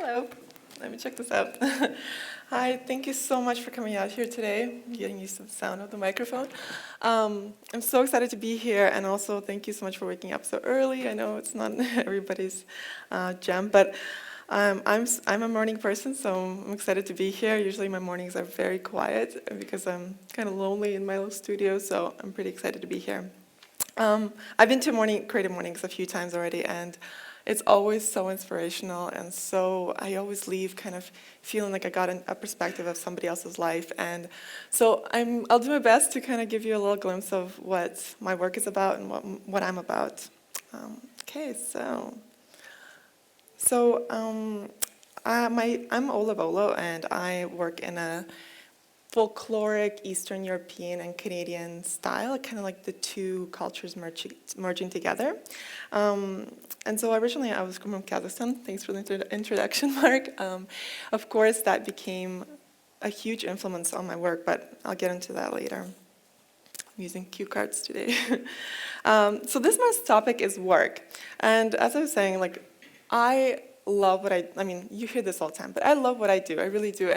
Hello, let me check this out. Hi, thank you so much for coming out here today. I'm getting used to the sound of the microphone. I'm so excited to be here, and also thank you so much for waking up so early. I know it's not everybody's jam, but I'm a morning person, so I'm excited to be here. Usually my mornings are very quiet because I'm kind of lonely in my little studio, so I'm pretty excited to be here. I've been to Creative Mornings a few times already, and it's always so inspirational, and so I always leave kind of feeling like I got a perspective of somebody else's life. And so I'll do my best to kind of give you a little glimpse of what my work is about and what I'm about. Okay, I'm Ola Volo, and I work in a folkloric Eastern European and Canadian style, kind of like the two cultures merging together. And so originally I was from Kazakhstan. Thanks for the introduction, Mark. Of course, that became a huge influence on my work, but I'll get into that later. I'm using cue cards today. So this month's topic is work. And as I was saying, like, I love what I mean, you hear this all the time, but I love what I do, I really do.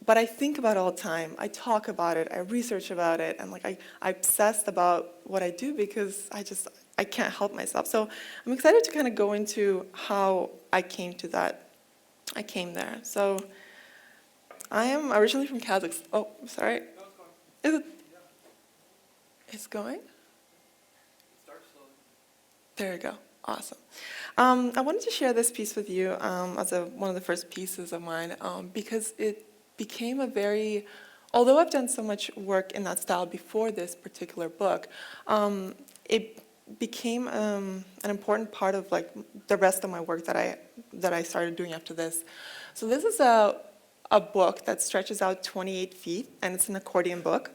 But I think about it all the time. I talk about it, I research about it, and like I obsessed about what I do because I can't help myself. So I'm excited to kind of go into how I came to that. I came there. So I am originally from Kazakhstan. Oh, sorry. No, it's going. Is it? Yeah. It's going? Start slowly. There you go. Awesome. I wanted to share this piece with you as one of the first pieces of mine because it became although I've done so much work in that style before this particular book, it became an important part of like the rest of my work that I started doing after this. So this is a book that stretches out 28 feet, and it's an accordion book.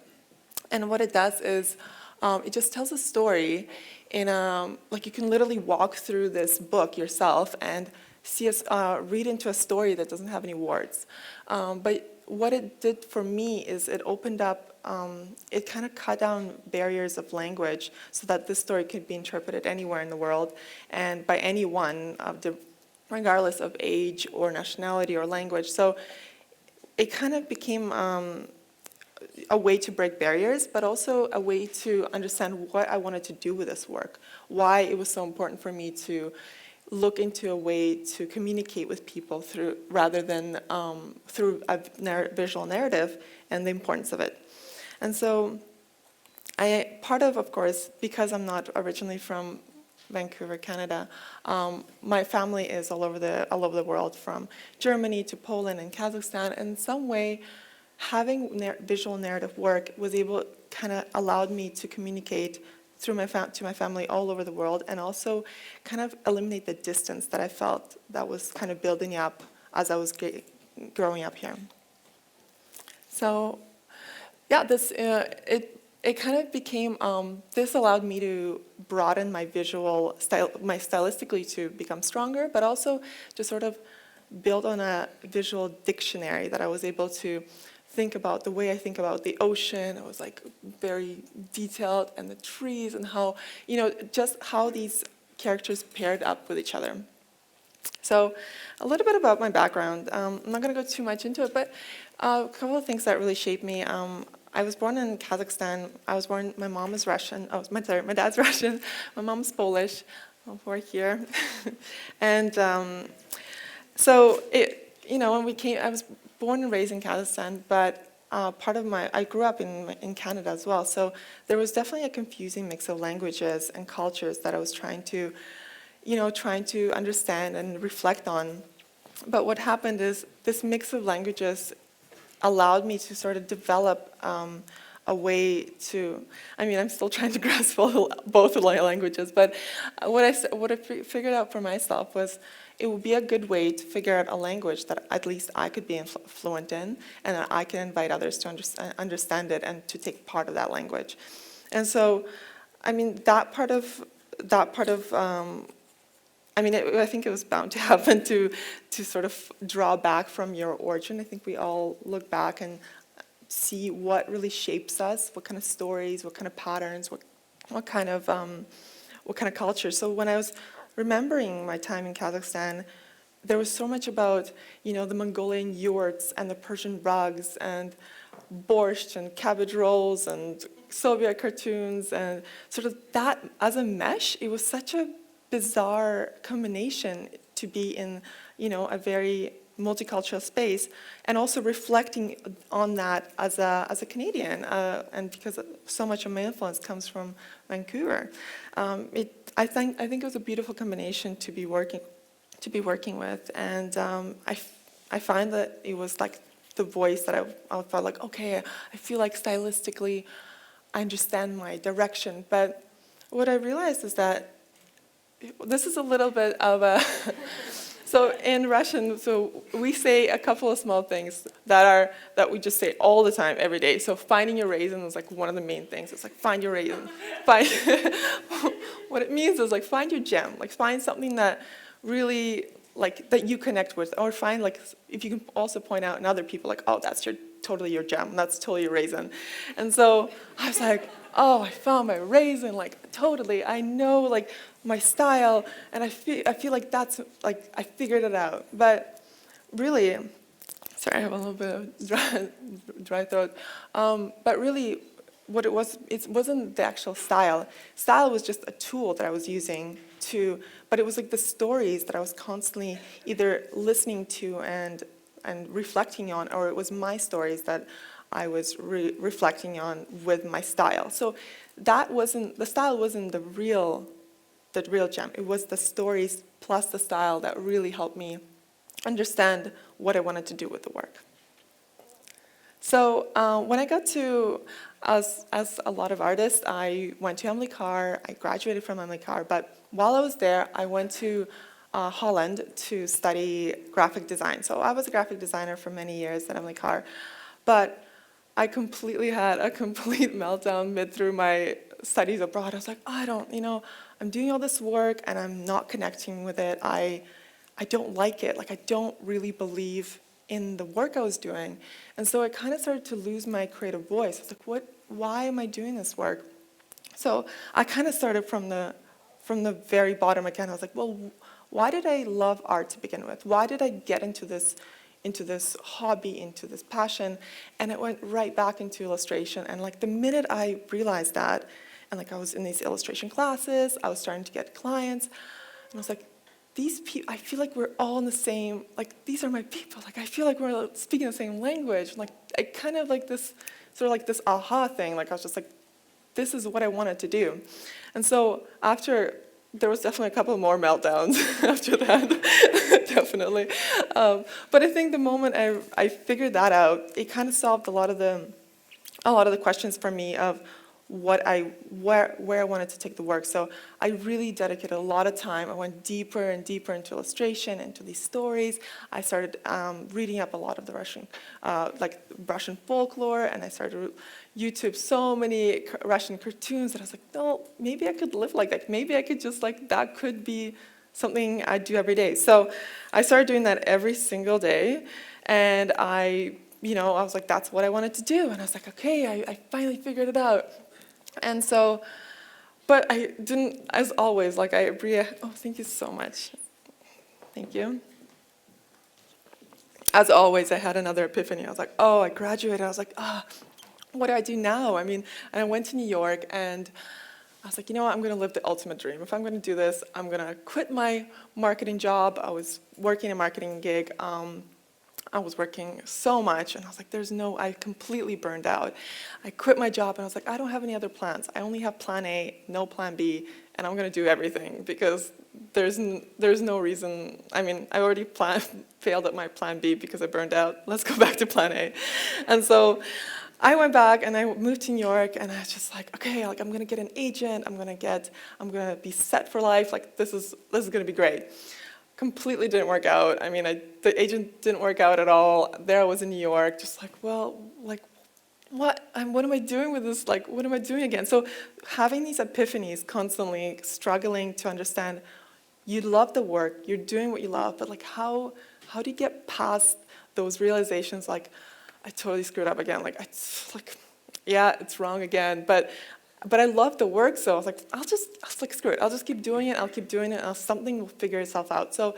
And what it does is it just tells a story like you can literally walk through this book yourself and read into a story that doesn't have any words. But what it did for me is it opened up, it kind of cut down barriers of language so that this story could be interpreted anywhere in the world and by anyone, regardless of age or nationality or language. So it kind of became a way to break barriers, but also a way to understand what I wanted to do with this work, why it was so important for me to look into a way to communicate with people rather than through a visual narrative, and the importance of it. And so of course, because I'm not originally from Vancouver, Canada, my family is all over the world, from Germany to Poland and Kazakhstan. And in some way, having visual narrative work kind of allowed me to communicate to my family all over the world, and also kind of eliminate the distance that I felt that was kind of building up as I was growing up here. So yeah, it kind of became, this allowed me to broaden my stylistically to become stronger, but also to sort of build on a visual dictionary that I was able to think about the way I think about the ocean. It was like very detailed, and the trees, and how, just how these characters paired up with each other. So a little bit about my background. I'm not going to go too much into it, but a couple of things that really shaped me. I was born in Kazakhstan. My mom is Russian. My dad's Russian. My mom's Polish. We're here. And so when we came, I was born and raised in Kazakhstan, but I grew up in Canada as well. So there was definitely a confusing mix of languages and cultures that I was trying to understand and reflect on. But what happened is this mix of languages allowed me to sort of develop a way to, I mean, I'm still trying to grasp both languages, but what I figured out for myself was it would be a good way to figure out a language that at least I could be fluent in, and that I can invite others to understand it and to take part of that language. And so, I mean, I think it was bound to happen to sort of draw back from your origin. I think we all look back and see what really shapes us, what kind of stories, what kind of patterns, what kind of culture. So when I was remembering my time in Kazakhstan, there was so much about, the Mongolian yurts and the Persian rugs and borscht and cabbage rolls and Soviet cartoons, and sort of that as a mesh, it was such a bizarre combination to be in, a very multicultural space, and also reflecting on that as a Canadian, and because so much of my influence comes from Vancouver. I think it was a beautiful combination to be working with, and I find that it was like the voice that I felt like, okay, I feel like stylistically I understand my direction. But what I realized is that this is a little bit of a so in Russian, so we say a couple of small things that we just say all the time, every day. So finding your raisin is like one of the main things. It's like find your raisin. What it means is like find your gem, like find something that really like that you connect with, or find like if you can also point out in other people like, oh, that's totally your gem, that's totally your raisin. And so I was like, oh, I found my raisin, like totally. I know like my style, and I feel like that's like I figured it out. But really, sorry, I have a little bit of dry throat. But really, what it wasn't the actual style. Style was just a tool that I was using but it was like the stories that I was constantly either listening to and reflecting on, or it was my stories that I was reflecting on with my style. So the style wasn't the real gem. It was the stories plus the style that really helped me understand what I wanted to do with the work. So when I got to, as a lot of artists, I went to Emily Carr, I graduated from Emily Carr, but while I was there, I went to Holland to study graphic design. So I was a graphic designer for many years at Emily Carr, but I completely had a complete meltdown mid through my studies abroad. I was like, I'm doing all this work and I'm not connecting with it. I don't like it. Like I don't really believe in the work I was doing. And so I kind of started to lose my creative voice. I was like, why am I doing this work? So I kind of started from the very bottom again. I was like, well, why did I love art to begin with? Why did I get into this hobby, into this passion? And it went right back into illustration. And like the minute I realized that, and like I was in these illustration classes, I was starting to get clients, and I was like, these people, I feel like we're all in the same, like these are my people. Like I feel like we're speaking the same language. Like I kind of like this, sort of like this aha thing. Like I was just like, this is what I wanted to do. And so there was definitely a couple more meltdowns after that, definitely. But I think the moment I figured that out, it kind of solved a lot of the questions for me of where I wanted to take the work. So I really dedicated a lot of time. I went deeper and deeper into illustration, into these stories. I started reading up a lot of the Russian folklore, and I started YouTube so many Russian cartoons that I was like, no, maybe I could live like that. Maybe I could just that could be something I do every day. So I started doing that every single day, and I was like, that's what I wanted to do. And I was like, okay, I finally figured it out. And so, but I didn't, as always, thank you so much. Thank you. As always, I had another epiphany. I was like, oh, I graduated. I was like, what do I do now? I mean, and I went to New York, and I was like, I'm going to live the ultimate dream. If I'm going to do this, I'm going to quit my marketing job. I was working a marketing gig. I was working so much, and I was like, I completely burned out. I quit my job, and I was like, I don't have any other plans. I only have plan A, no plan B, and I'm going to do everything because there's no reason. I mean, I already failed at my plan B because I burned out. Let's go back to plan A. And so I went back and I moved to New York, and I was just like, okay, like I'm gonna get an agent. I'm gonna be set for life. Like this is gonna be great. Completely didn't work out. I mean, the agent didn't work out at all. There I was in New York, just like, well, like what am I doing with this? Like, what am I doing again? So having these epiphanies, constantly struggling to understand, you love the work, you're doing what you love, but like how do you get past those realizations? Like, I totally screwed up again. Like, yeah, it's wrong again. But I love the work, so I was like, screw it. I'll just keep doing it. I'll keep doing it. Something will figure itself out. So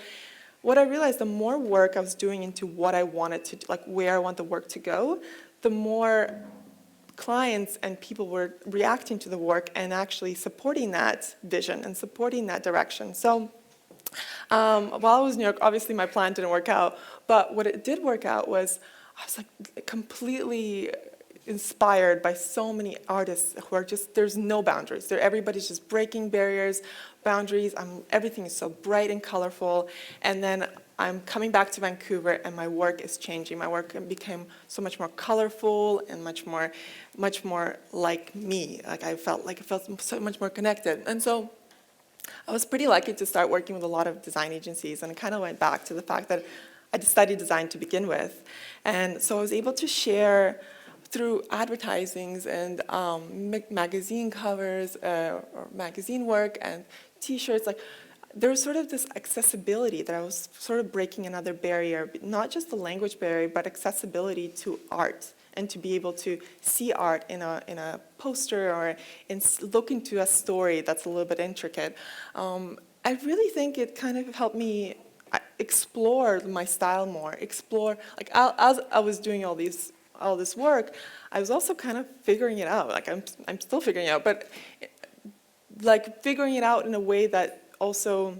what I realized, the more work I was doing into what I wanted to, like where I want the work to go, the more clients and people were reacting to the work and actually supporting that vision and supporting that direction. So while I was in New York, obviously my plan didn't work out, but what it did work out was I was like completely inspired by so many artists who are just, there's no boundaries. Everybody's just breaking barriers, boundaries. Everything is so bright and colorful. And then I'm coming back to Vancouver and my work is changing. My work became so much more colorful and much more like me. Like I felt so much more connected. And so I was pretty lucky to start working with a lot of design agencies, and it kind of went back to the fact that I studied design to begin with. And so I was able to share through advertisings and magazine covers or magazine work and t-shirts, like there was sort of this accessibility that I was sort of breaking another barrier, not just the language barrier, but accessibility to art, and to be able to see art in a poster or look into a story that's a little bit intricate. I really think it kind of helped me explore my style more, like as I was doing all this work, I was also kind of figuring it out. Like I'm still figuring it out, but like figuring it out in a way that also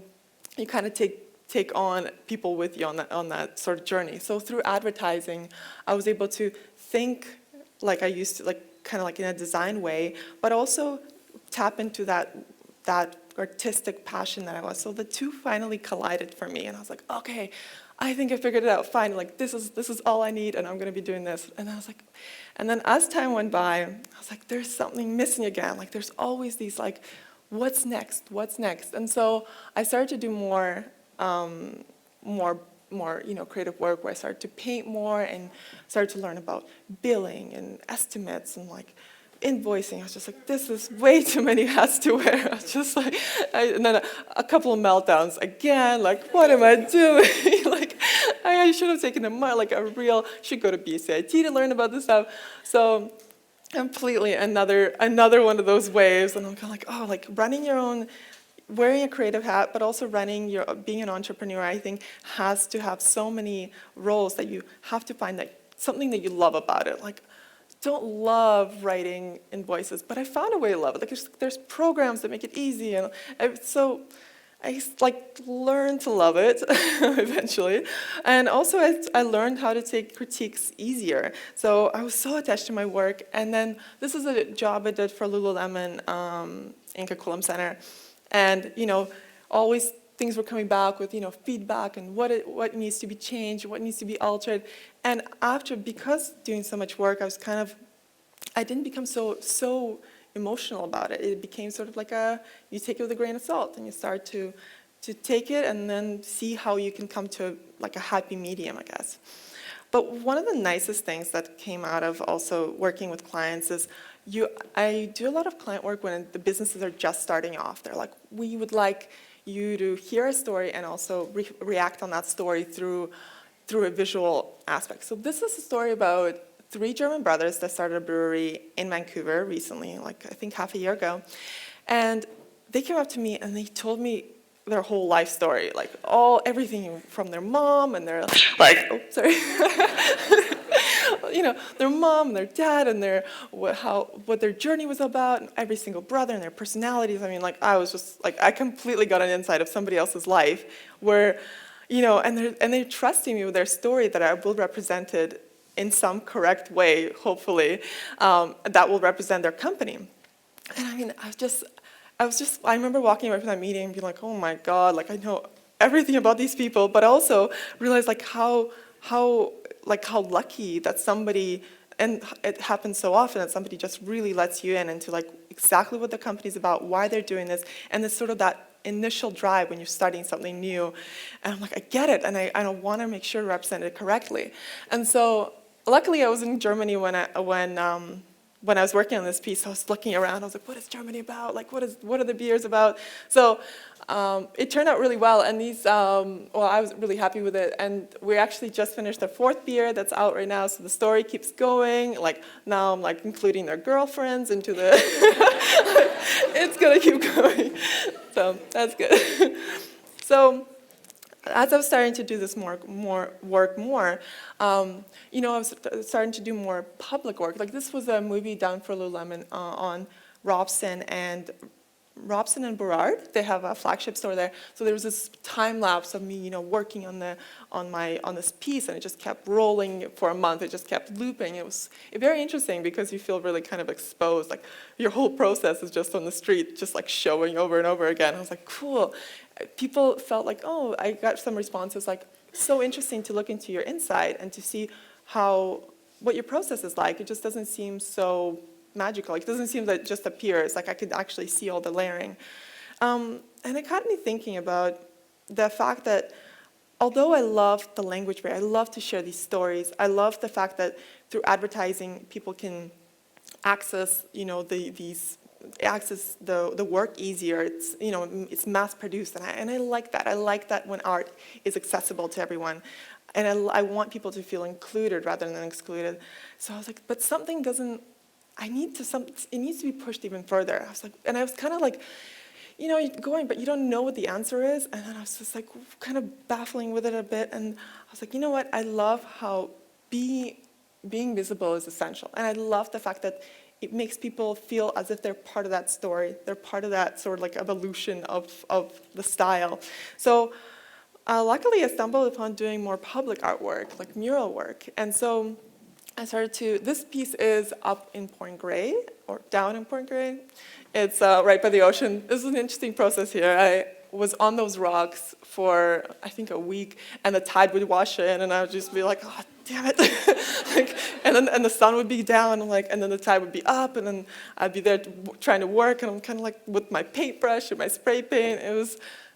you kind of take on people with you on that sort of journey. So through advertising, I was able to think like I used to, like kind of like in a design way, but also tap into that artistic passion that I was. So the two finally collided for me, and I was like, okay, I think I figured it out. Fine, like this is all I need, and I'm going to be doing this. And I was like, and then as time went by, I was like, there's something missing again. Like there's always these like, what's next? What's next? And so I started to do more creative work, where I started to paint more and started to learn about billing and estimates and like invoicing. I was just like, this is way too many hats to wear. I was just like, and then a couple of meltdowns again, like, what am I doing? Like, I should have taken should go to BCIT to learn about this stuff. So completely another one of those waves, and I'm kind of like, oh, like running your own, wearing a creative hat, but also being an entrepreneur, I think has to have so many roles that you have to find that something that you love about it. Like, don't love writing invoices, but I found a way to love it. Like there's programs that make it easy, and so I like learned to love it eventually. And also I learned how to take critiques easier. So I was so attached to my work, and then this is a job I did for Lululemon in Coquitlam Center, and always things were coming back with feedback and what needs to be changed, what needs to be altered. And because doing so much work, I didn't become so emotional about it. It became sort of like you take it with a grain of salt, and you start to take it and then see how you can come to like a happy medium, I guess. But one of the nicest things that came out of also working with clients is I do a lot of client work when the businesses are just starting off. They're like, we would like you to hear a story and also react on that story through a visual aspect. So this is a story about 3 German brothers that started a brewery in Vancouver recently, like I think half a year ago. And they came up to me and they told me their whole life story, like everything from their mom and their their mom and their dad and what their journey was about, and every single brother and their personalities. I mean, like I was just like, I completely got an insight of somebody else's life where, and they're trusting me with their story that I will represent it in some correct way, hopefully, that will represent their company. And I mean, I remember walking away from that meeting and being like, oh my God, like I know everything about these people, but also realized like how lucky that somebody and it happens so often that somebody just really lets you in into like exactly what the company's about, why they're doing this, and it's sort of that initial drive when you're starting something new. And I'm like, I get it, and I want to make sure to represent it correctly. And so luckily I was in Germany when I was working on this piece. I was looking around, I was like, what is Germany about? Like, what are the beers about? So it turned out really well, and I was really happy with it. And we actually just finished the 4th beer that's out right now, so the story keeps going. Like, now I'm like including their girlfriends into the, it's gonna keep going. So that's good. So as I was starting to do this more work, I was starting to do more public work. Like, this was a movie done for Lululemon on Robson and Burrard. They have a flagship store there. So there was this time lapse of me, working on this piece, and it just kept rolling for a month. It just kept looping. It was very interesting because you feel really kind of exposed. Like, your whole process is just on the street, just like showing over and over again. I was like, cool. People felt like, oh, I got some responses like, so interesting to look into your inside and to see what your process is like. It just doesn't seem so magical. It doesn't seem that it just appears. Like, I could actually see all the layering. And it got me thinking about the fact that although I love the language barrier, I love to share these stories, I love the fact that through advertising people can access, access the work easier. It's mass produced, and I like that. I like that when art is accessible to everyone. And I want people to feel included rather than excluded. So I was like, but something doesn't, it needs to be pushed even further. I was like, and I was kind of like, going, but you don't know what the answer is. And then I was just like, kind of baffling with it a bit. And I was like, you know what? I love how being visible is essential. And I love the fact that it makes people feel as if they're part of that story. They're part of that sort of like evolution of the style. So luckily I stumbled upon doing more public artwork, like mural work. And so I started this piece is up in Point Grey, or down in Point Grey. It's right by the ocean. This is an interesting process here. I was on those rocks for, I think, a week, and the tide would wash in, and I would just be like, oh, damn it. and the sun would be down, and then the tide would be up, and then I'd be there trying to work, and I'm kind of like with my paintbrush and my spray paint. It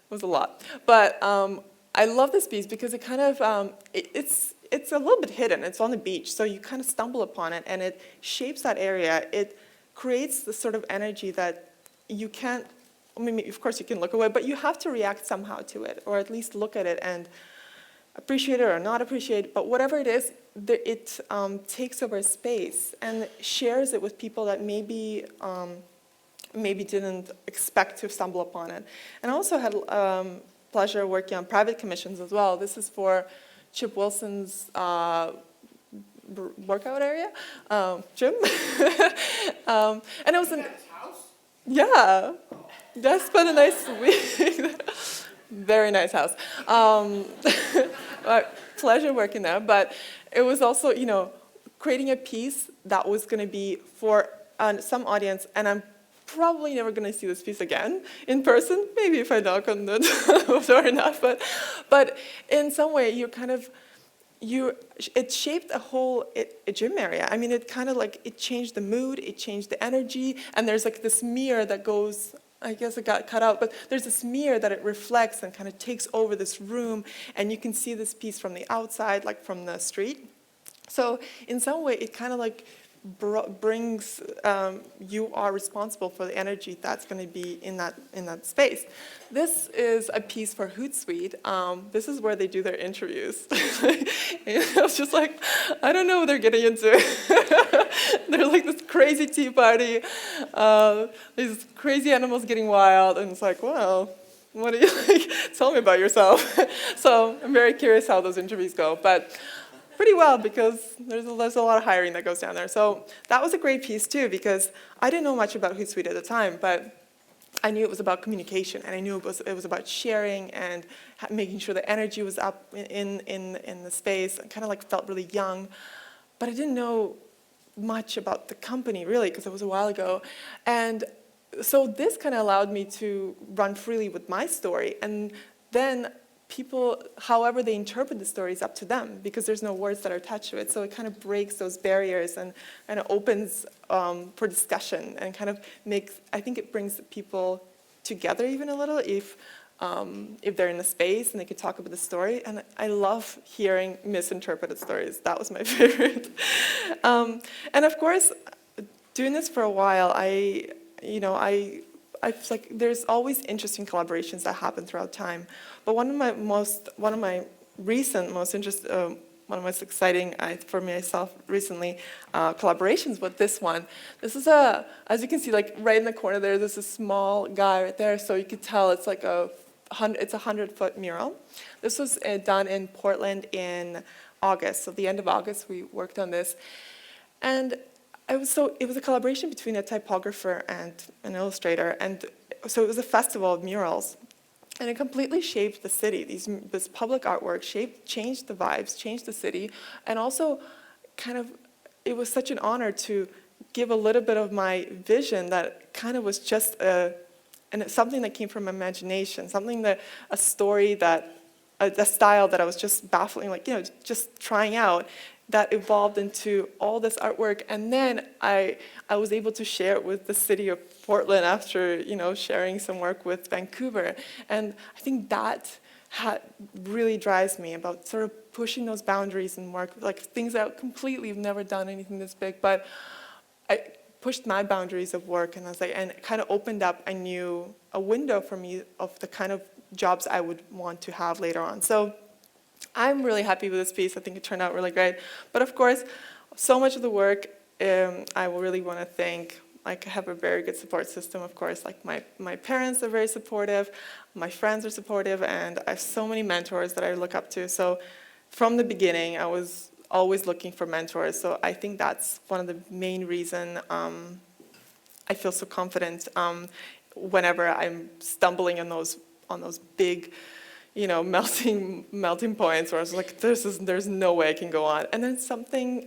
was a lot. But I love this piece because it kind of, it's a little bit hidden. It's on the beach, so you kind of stumble upon it, and it shapes that area. It creates the sort of energy that you can't, of course you can look away, but you have to react somehow to it, or at least look at it and appreciate it or not appreciate it. But whatever it is, it takes over space and shares it with people that maybe didn't expect to stumble upon it. And I also had pleasure working on private commissions as well. This is for Chip Wilson's workout area, gym. And it was His house? yeah, I spent a nice week. Very nice house. Pleasure working there, but it was also, creating a piece that was going to be for some audience, and I'm probably never going to see this piece again in person. Maybe if I knock on the door enough, but in some way, it shaped a gym area. I mean, it kind of like, it changed the mood, it changed the energy, and there's like this mirror that goes, I guess it got cut out, but there's this mirror that it reflects and kind of takes over this room, and you can see this piece from the outside, like from the street. So in some way, it kind of like brings, you are responsible for the energy that's going to be in that space. This is a piece for Hootsuite. This is where they do their interviews. I was just like, I don't know what they're getting into. They're like this crazy tea party, these crazy animals getting wild, and it's like, well, what do you like? Tell me about yourself. So I'm very curious how those interviews go, but pretty well, because there's a lot of hiring that goes down there. So that was a great piece too, because I didn't know much about Hootsuite at the time, but I knew it was about communication, and I knew it was about sharing and making sure the energy was up in the space. I kind of like felt really young, but I didn't know much about the company really, because it was a while ago. And so this kind of allowed me to run freely with my story, and then people, however they interpret the story is up to them, because there's no words that are attached to it. So it kind of breaks those barriers and opens for discussion, and kind of makes, I think it brings people together even a little if they're in a space and they could talk about the story. And I love hearing misinterpreted stories. That was my favorite. And of course, doing this for a while, I like there's always interesting collaborations that happen throughout time. But one of my most exciting for myself recently collaborations with this one. This is as you can see, like right in the corner there's a small guy right there, so you could tell it's like it's a 100-foot mural. This was done in Portland in August, so the end of August we worked on this, and it was a collaboration between a typographer and an illustrator, and so it was a festival of murals. And it completely shaped the city. This public artwork changed the vibes, changed the city, and also it was such an honor to give a little bit of my vision that kind of was just something that came from imagination, a story a style that I was just baffling, just trying out, that evolved into all this artwork. And then I was able to share it with the city of Portland after, sharing some work with Vancouver. And I think that really drives me about sort of pushing those boundaries and work, like things that I completely have never done anything this big, but I pushed my boundaries of work, and it kind of opened up a window for me of the kind of jobs I would want to have later on. So I'm really happy with this piece. I think it turned out really great. But of course, so much of the work, I really want to thank, I have a very good support system, of course. Like my parents are very supportive, my friends are supportive, and I have so many mentors that I look up to. So from the beginning, I was always looking for mentors. So I think that's one of the main reasons I feel so confident whenever I'm stumbling on those big, melting points where I was like, there's no way I can go on. And then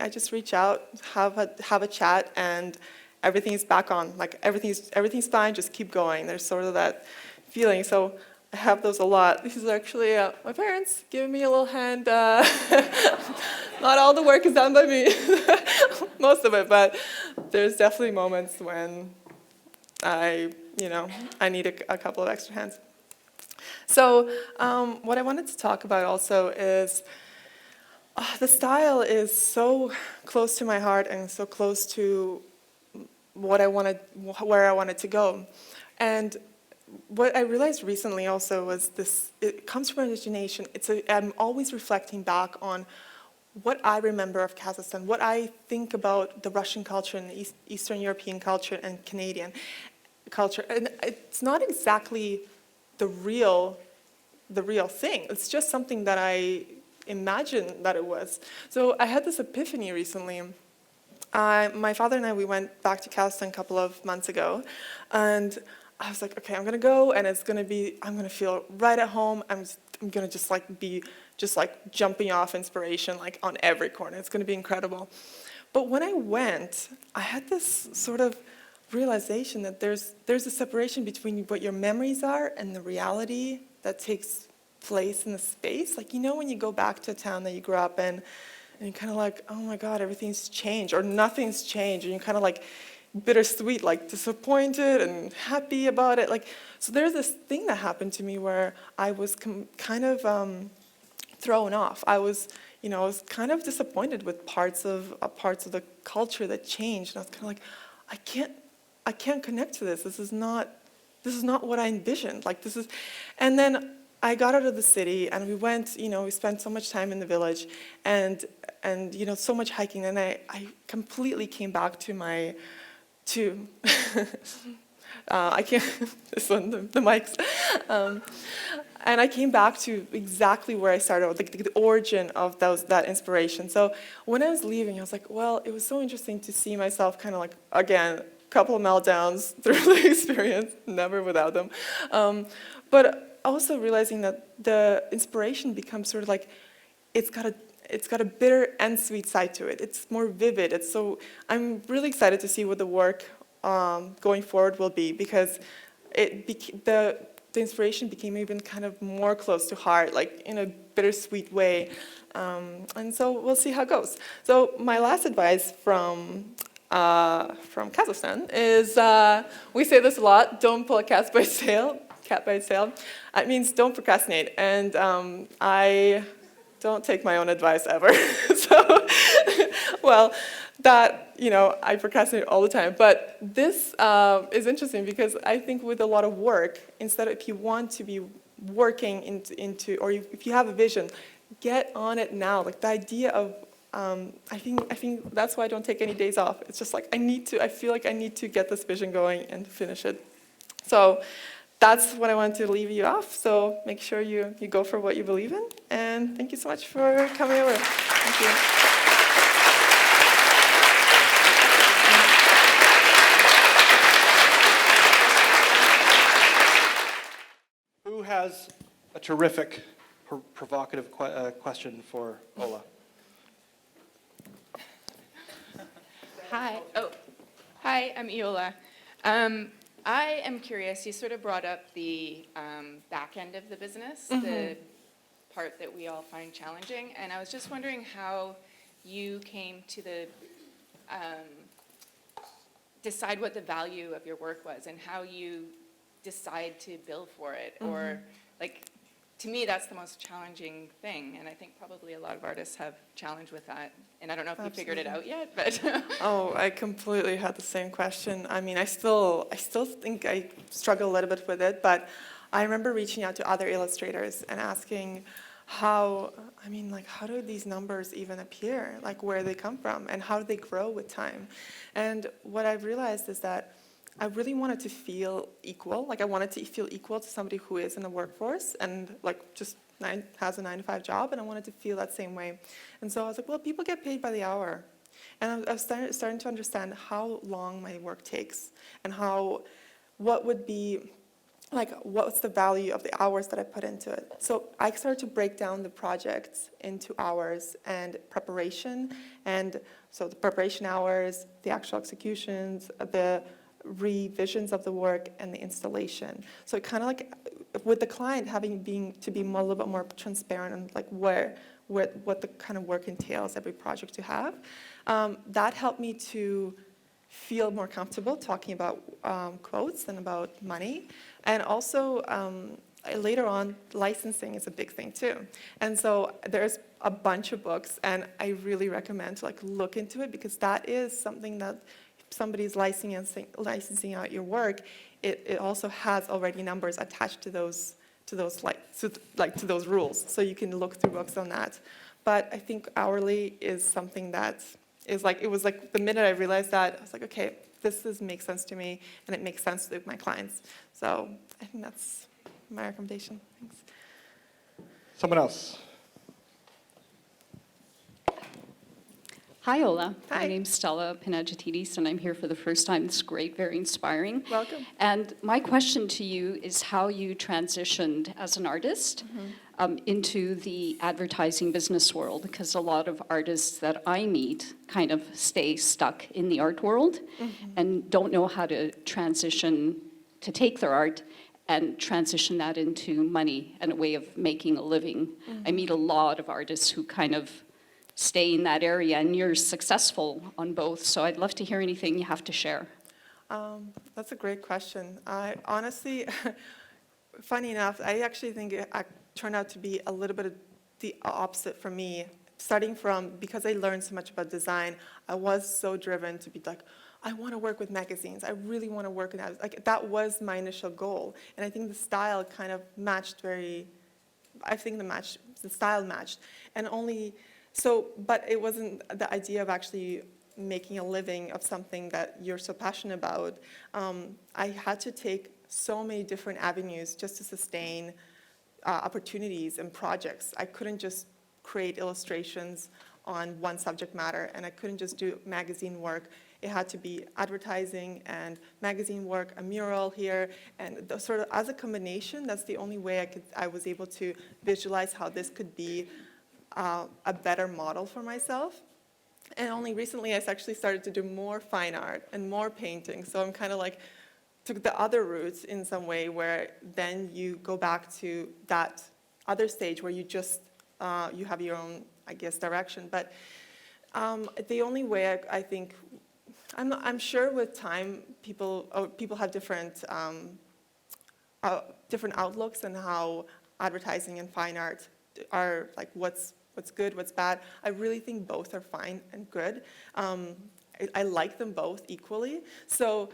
I just reach out, have a chat, and everything is back on. Like everything's fine, just keep going. There's sort of that feeling. So I have those a lot. This is actually my parents giving me a little hand. Not all the work is done by me, most of it, but there's definitely moments when I need a couple of extra hands. So what I wanted to talk about also is the style is so close to my heart and so close to where I wanted to go. And what I realized recently also was it comes from imagination. I'm always reflecting back on what I remember of Kazakhstan, what I think about the Russian culture and the Eastern European culture and Canadian culture. And it's not exactly the real thing. It's just something that I imagined that it was. So I had this epiphany recently. My father and I, we went back to Kazakhstan a couple of months ago, and I was like, okay, I'm gonna go, and I'm gonna feel right at home. I'm gonna be jumping off inspiration like on every corner. It's gonna be incredible. But when I went, I had this sort of realization that there's a separation between what your memories are and the reality that takes place in the space. Like, when you go back to a town that you grew up in, and you're kind of like, oh my God, everything's changed, or nothing's changed, and you're kind of like bittersweet, like disappointed and happy about it. Like, so there's this thing that happened to me where I was kind of thrown off. I was kind of disappointed with parts of the culture that changed, and I was kind of like, I can't connect to this. This is not what I envisioned. And then I got out of the city, and we went. We spent so much time in the village, and so much hiking. And I completely came back to I can't. This one, the mics. And I came back to exactly where I started, the origin of that inspiration. So when I was leaving, I was like, well, it was so interesting to see myself kind of like, again, couple of meltdowns through the experience, never without them. But also realizing that the inspiration becomes sort of like, it's got a bitter and sweet side to it. It's more vivid. I'm really excited to see what the work going forward will be, because the the inspiration became even kind of more close to heart, like in a bittersweet way. And so we'll see how it goes. So my last advice from Kazakhstan is, we say this a lot, don't pull a cat by its tail. It means don't procrastinate. And I don't take my own advice ever. So, well, that, I procrastinate all the time. But this is interesting because I think with a lot of work, instead of, if you want to be working into or if you have a vision, get on it now. Like the idea of, I think that's why I don't take any days off. It's just like I feel like I need to get this vision going and finish it. So that's what I wanted to leave you off. So make sure you go for what you believe in. And thank you so much for coming over. Thank you. Who has a terrific, provocative question for Ola? Hi. Oh, hi, I'm Iola. I am curious, you sort of brought up the back end of the business, the part that we all find challenging, and I was just wondering how you came to decide what the value of your work was and how you decide to bill for it, or like, to me, that's the most challenging thing, and I think probably a lot of artists have challenge with that, and I don't know if you figured it out yet, but. Oh, I completely had the same question. I mean, I still think I struggle a little bit with it, but I remember reaching out to other illustrators and asking how do these numbers even appear? Like, where they come from, and how do they grow with time? And what I've realized is that I really wanted to feel equal. Like I wanted to feel equal to somebody who is in the workforce and like just has a 9-to-5 job, and I wanted to feel that same way. And so I was like, well, people get paid by the hour. And I was starting to understand how long my work takes and what's the value of the hours that I put into it. So I started to break down the projects into hours and preparation. And so the preparation hours, the actual executions, the revisions of the work, and the installation. So it kind of like with the client to be a little bit more transparent and like what the kind of work entails every project to have. That helped me to feel more comfortable talking about quotes and about money. And also later on, licensing is a big thing too. And so there's a bunch of books, and I really recommend to like look into it, because that is something that somebody's licensing out your work, it also has already numbers attached to those rules. So you can look through books on that. But I think hourly is something that is like, it was like the minute I realized that, I was like, okay, makes sense to me, and it makes sense with my clients. So I think that's my recommendation. Thanks. Someone else. Hi, Ola. Hi. My name's Stella Panagiotis, and I'm here for the first time. It's great, very inspiring. Welcome. And my question to you is how you transitioned as an artist into the advertising business world, because a lot of artists that I meet kind of stay stuck in the art world and don't know how to transition, to take their art and transition that into money and a way of making a living. I meet a lot of artists who kind of stay in that area, and you're successful on both. So I'd love to hear anything you have to share. That's a great question. I honestly, funny enough, I actually think it turned out to be a little bit of the opposite for me. Starting from, because I learned so much about design, I was so driven to be like, I want to work with magazines. I really want to work in that. Like, that was my initial goal. And I think the style kind of matched the style matched. And but it wasn't the idea of actually making a living of something that you're so passionate about. I had to take so many different avenues just to sustain opportunities and projects. I couldn't just create illustrations on one subject matter, and I couldn't just do magazine work. It had to be advertising and magazine work, a mural here, and sort of as a combination, that's the only way I was able to visualize how this could be a better model for myself. And only recently I actually started to do more fine art and more painting. So I'm kind of like took the other routes in some way where then you go back to that other stage where you just, you have your own, I guess, direction. But the only way I think, I'm sure with time, people have different outlooks on how advertising and fine art are, like what's good, what's bad. I really think both are fine and good. I like them both equally. So,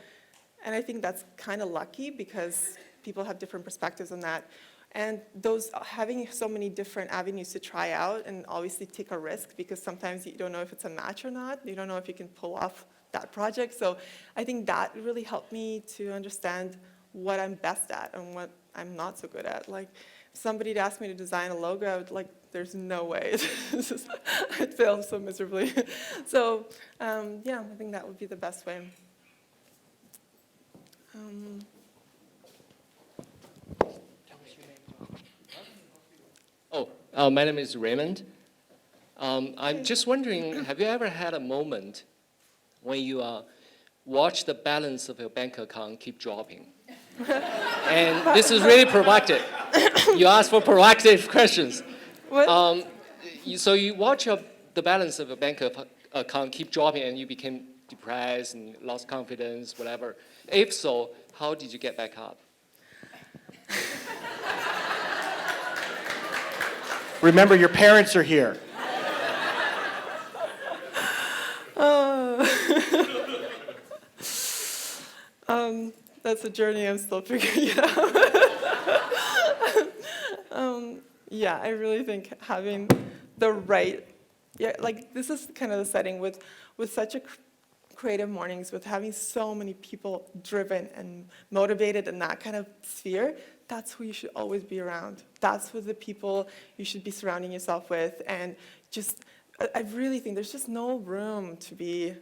and I think that's kind of lucky because people have different perspectives on that. And those, having so many different avenues to try out and obviously take a risk because sometimes you don't know if it's a match or not. You don't know if you can pull off that project. So I think that really helped me to understand what I'm best at and what I'm not so good at. Like, if somebody had asked me to design a logo, I would like, there's no way. I'd fail so miserably. So yeah, I think that would be the best way. My name is Raymond. I'm just wondering, have you ever had a moment when you watch the balance of your bank account keep dropping? And this is really provocative. You ask for provocative questions. What? So you watch the balance of your bank account keep dropping and you became depressed and lost confidence, whatever. If so, how did you get back up? Remember, your parents are here. That's a journey I'm still figuring it out. Yeah, I really think having the right, yeah, like this is kind of the setting with such a creative mornings, with having so many people driven and motivated in that kind of sphere. That's who you should always be around. That's who the people you should be surrounding yourself with. And just, I really think there's just no room to be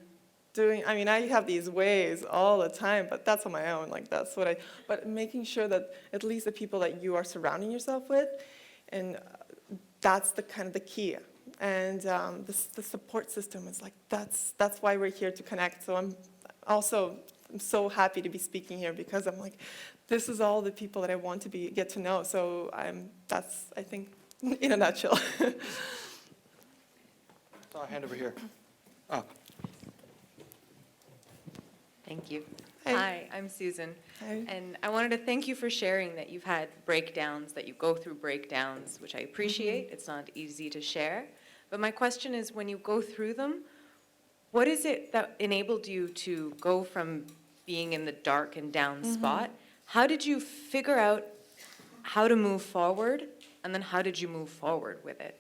doing, I mean, I have these ways all the time, but that's on my own. Like, that's what but making sure that at least the people that you are surrounding yourself with, and that's the kind of the key. And the support system is like, that's why we're here to connect. So I'm so happy to be speaking here because I'm like, this is all the people that I want to get to know. So that's, I think, in a nutshell. Saw a hand over here. Oh, Thank you. Hi. Hi, I'm Susan. Hi. And I wanted to thank you for sharing that you've had breakdowns, that you go through breakdowns, which I appreciate. It's not easy to share. But my question is, when you go through them, what is it that enabled you to go from being in the dark and down spot? How did you figure out how to move forward? And then how did you move forward with it?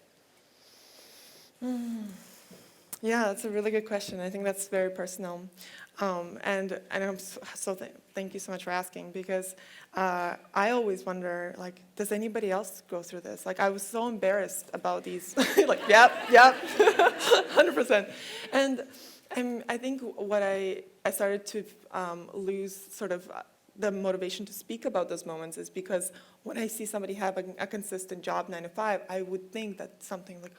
Yeah, that's a really good question. I think that's very personal. And I'm thank you so much for asking, because I always wonder, like, does anybody else go through this? Like, I was so embarrassed about these, like, yep, 100%. And I think what I started to lose sort of the motivation to speak about those moments is because when I see somebody have a consistent job 9 to 5, I would think that something like,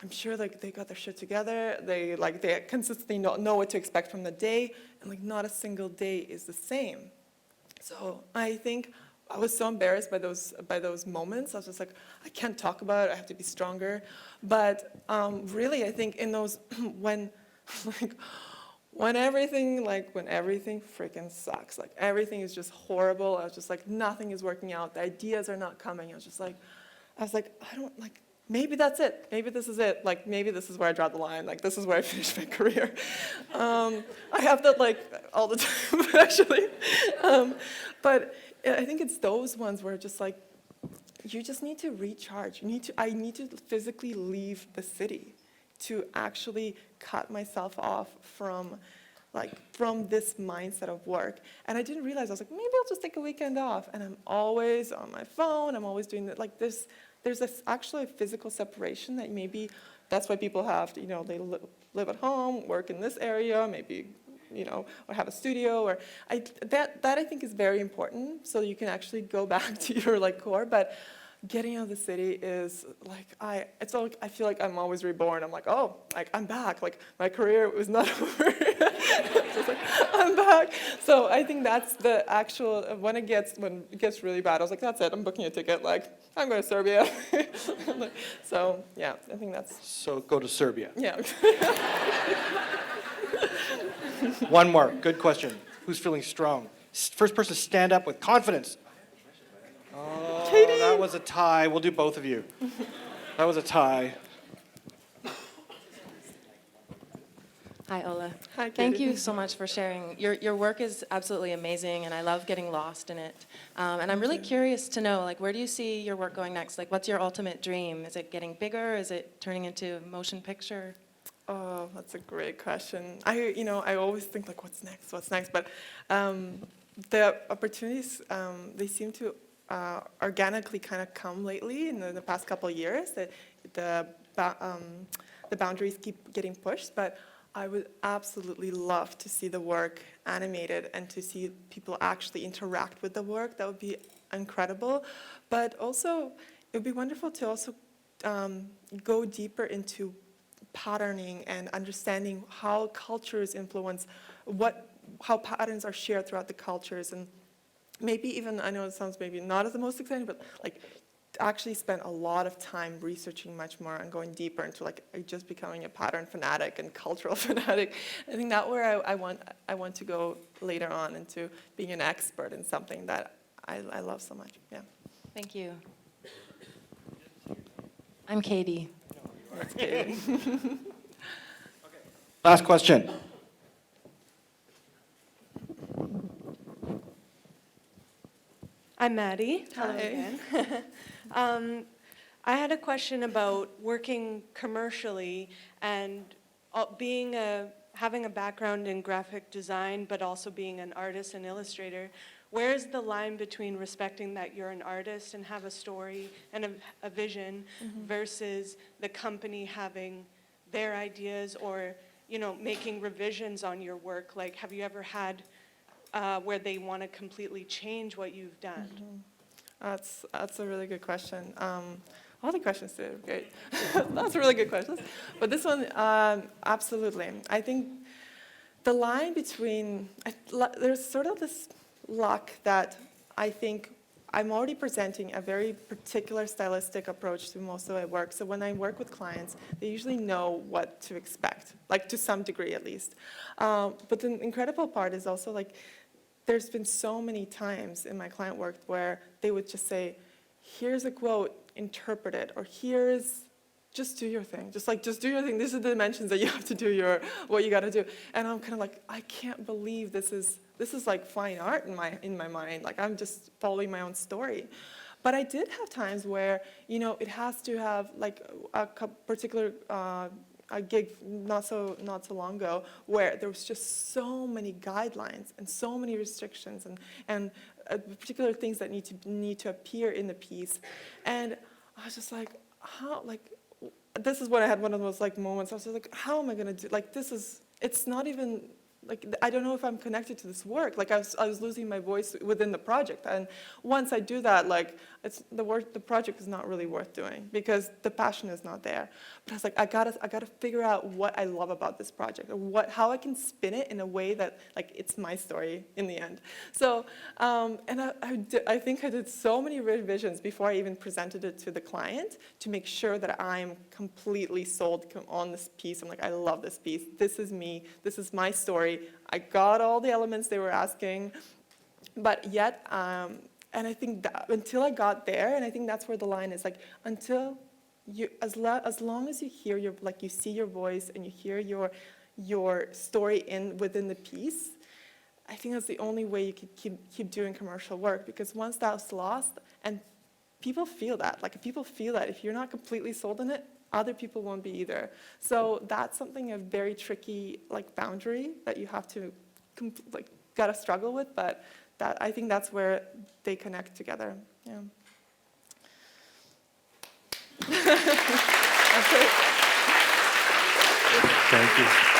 I'm sure like they got their shit together. They consistently know what to expect from the day, and like not a single day is the same. So I think I was so embarrassed by those moments. I was just like, I can't talk about it. I have to be stronger. But really, I think in those when everything freaking sucks, like everything is just horrible. I was just like, nothing is working out. The ideas are not coming. I was like, I don't like. Maybe that's it. Maybe this is it. Like, maybe this is where I draw the line. Like, this is where I finish my career. I have that, like, all the time, actually. But I think it's those ones where just, like, you just need to recharge. I need to physically leave the city to actually cut myself off from this mindset of work. And I didn't realize, I was like, maybe I'll just take a weekend off. And I'm always on my phone. I'm always doing that, like this. There's actually a physical separation that maybe that's why people have to, they live at home, work in this area, maybe, or have a studio, or that I think is very important, so you can actually go back to your core. But getting out of the city is like, it's like, I feel like I'm always reborn. I'm like, oh, like I'm back. Like my career was not over. It's just like, I'm back. So I think that's the actual, when it gets really bad, I was like, that's it, I'm booking a ticket. Like, I'm going to Serbia. So yeah, I think that's, So go to Serbia. yeah. One more. Good question. Who's feeling strong? First person to stand up with confidence. Oh, Katie. that was a tie. We'll do both of you. That was a tie. Hi, Ola. Hi, Thank Katie. you so much for sharing. Your work is absolutely amazing, and I love getting lost in it. And I'm really curious to know, like, where do you see your work going next? Like, what's your ultimate dream? Is it getting bigger? Is it turning into a motion picture? Oh, that's a great question. I always think like, what's next? But the opportunities, they seem to organically kind of come lately in the past couple of years. The boundaries keep getting pushed, but I would absolutely love to see the work animated and to see people actually interact with the work. That would be incredible. But also, it would be wonderful to also go deeper into patterning and understanding how cultures influence how patterns are shared throughout the cultures, and maybe even, I know it sounds maybe not as the most exciting, but like actually spend a lot of time researching much more and going deeper into like just becoming a pattern fanatic and cultural fanatic. I think that's where I want to go later on, into being an expert in something that I love so much. Yeah. Thank you. I'm Katie. That's good. Last question. I'm Maddie. Hello Hi. again. I had a question about working commercially and having a background in graphic design, but also being an artist and illustrator. Where's the line between respecting that you're an artist and have a story and a vision versus the company having their ideas or, making revisions on your work? Like, have you ever had where they want to completely change what you've done? That's a really good question. All the questions today are great. That's really good questions. But this one, absolutely. I think the line between, there's sort of this luck that I think I'm already presenting a very particular stylistic approach to most of my work. So when I work with clients, they usually know what to expect, like to some degree at least. But the incredible part is also like, there's been so many times in my client work where they would just say, here's a quote, interpret it, or just do your thing. Just do your thing. These are the dimensions that you have to do what you got to do. And I'm kind of like, I can't believe this is like fine art in my mind. Like I'm just following my own story. But I did have times where, it has to have like a particular a gig not so long ago where there was just so many guidelines and so many restrictions and particular things that need to appear in the piece, and I was just like, how, like, this is when I had one of those like moments. I was just like, how am I gonna do, like, it's not even, like, I don't know if I'm connected to this work. Like I was losing my voice within the project, and once I do that, like, the project is not really worth doing because the passion is not there. But I was like, I gotta figure out what I love about this project, or how I can spin it in a way that like it's my story in the end. So, and I think I did so many revisions before I even presented it to the client to make sure that I'm completely sold on this piece. I'm like, I love this piece. This is me. This is my story. I got all the elements they were asking, but yet, and I think that until I got there, and I think that's where the line is, like, until you, as long as you hear you see your voice and you hear your story within the piece, I think that's the only way you can keep doing commercial work, because once that's lost, and people feel that, like, people feel that if you're not completely sold on it, other people won't be either. So that's something, a very tricky, like, boundary that you have to, gotta struggle with, but I think that's where they connect together. Yeah. That's it. Thank you.